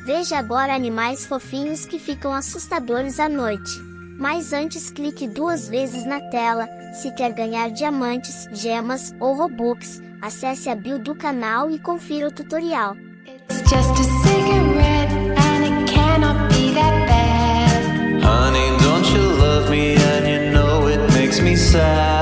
Veja agora animais fofinhos que ficam assustadores à noite. Mas antes clique 2 vezes na tela. Se quer ganhar diamantes, gemas ou robux, acesse a bio do canal e confira o tutorial. It's just a cigarette and it cannot be that bad. Honey, don't you love me and you know it makes me sad.